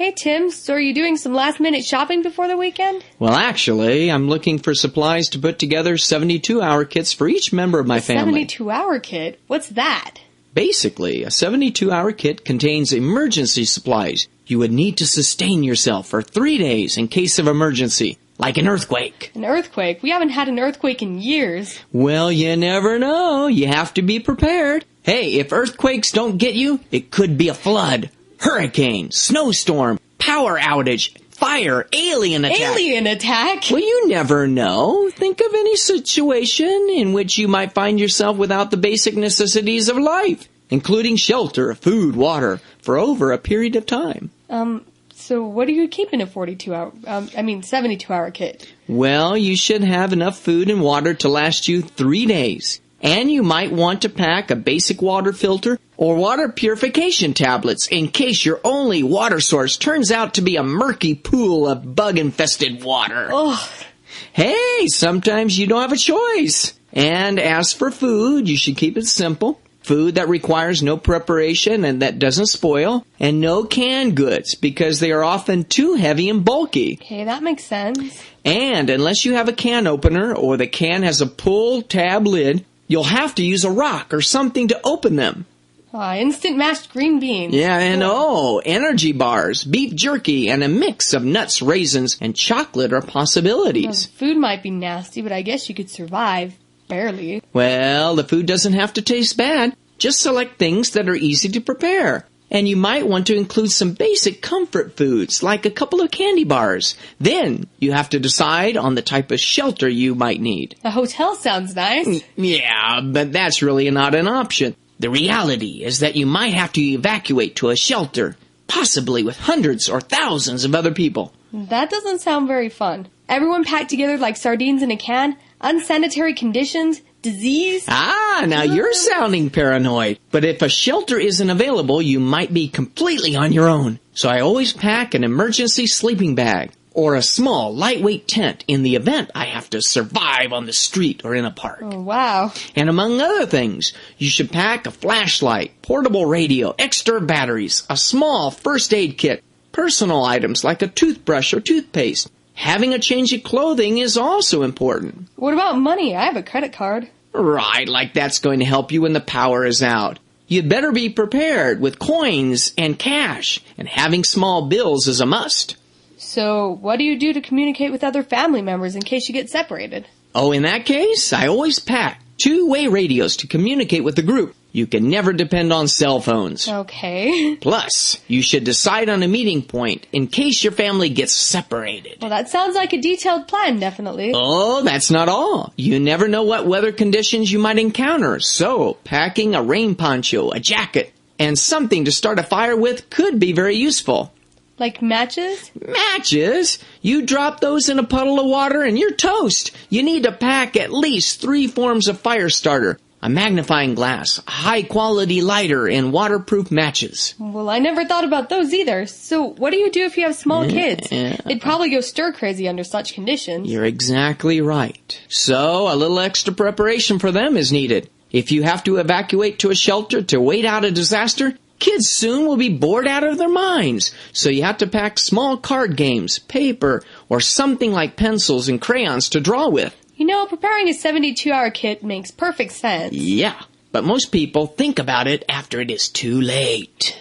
Hey, Tim, so are you doing some last-minute shopping before the weekend? Well, actually, I'm looking for supplies to put together 72-hour kits for each member of my family. 72-hour kit? What's that? Basically, a 72-hour kit contains emergency supplies you would need to sustain yourself for 3 days in case of emergency, like an earthquake. An earthquake? We haven't had an earthquake in years. Well, you never know. You have to be prepared. Hey, if earthquakes don't get you, it could be a flood, hurricane, snowstorm, power outage, fire, alien attack. Alien attack? Well, you never know. Think of any situation in which you might find yourself without the basic necessities of life, including shelter, food, water, for over a period of time. So what do you keep in a 72-hour kit? Well, you should have enough food and water to last you 3 days. And you might want to pack a basic water filter or water purification tablets in case your only water source turns out to be a murky pool of bug-infested water. Ugh. Hey, sometimes you don't have a choice. And as for food, you should keep it simple. Food that requires no preparation and that doesn't spoil, and no canned goods because they are often too heavy and bulky. Okay, that makes sense. And unless you have a can opener or the can has a pull tab lid, you'll have to use a rock or something to open them. Instant mashed green beans. Yeah, and energy bars, beef jerky, and a mix of nuts, raisins, and chocolate are possibilities. Well, food might be nasty, but I guess you could survive. Barely. Well, the food doesn't have to taste bad. Just select things that are easy to prepare. And you might want to include some basic comfort foods, like a couple of candy bars. Then you have to decide on the type of shelter you might need. A hotel sounds nice. Yeah, but that's really not an option. The reality is that you might have to evacuate to a shelter, possibly with hundreds or thousands of other people. That doesn't sound very fun. Everyone packed together like sardines in a can, unsanitary conditions, disease. Now you're sounding paranoid. But if a shelter isn't available, you might be completely on your own. So I always pack an emergency sleeping bag or a small, lightweight tent in the event I have to survive on the street or in a park. Oh, wow. And among other things, you should pack a flashlight, portable radio, extra batteries, a small first aid kit, personal items like a toothbrush or toothpaste. Having a change of clothing is also important. What about money? I have a credit card. Right, like that's going to help you when the power is out. You'd better be prepared with coins and cash, and having small bills is a must. So, what do you do to communicate with other family members in case you get separated? Oh, in that case, I always pack two-way radios to communicate with the group. You can never depend on cell phones. Okay. Plus, you should decide on a meeting point in case your family gets separated. Well, that sounds like a detailed plan, definitely. Oh, that's not all. You never know what weather conditions you might encounter. So, packing a rain poncho, a jacket, and something to start a fire with could be very useful. Like matches? Matches? You drop those in a puddle of water and you're toast. You need to pack at least 3 forms of fire starter. A magnifying glass, a high-quality lighter, and waterproof matches. Well, I never thought about those either. So what do you do if you have small kids? They'd probably go stir-crazy under such conditions. You're exactly right. So a little extra preparation for them is needed. If you have to evacuate to a shelter to wait out a disaster, kids soon will be bored out of their minds. So you have to pack small card games, paper, or something like pencils and crayons to draw with. You know, preparing a 72-hour kit makes perfect sense. Yeah, but most people think about it after it is too late.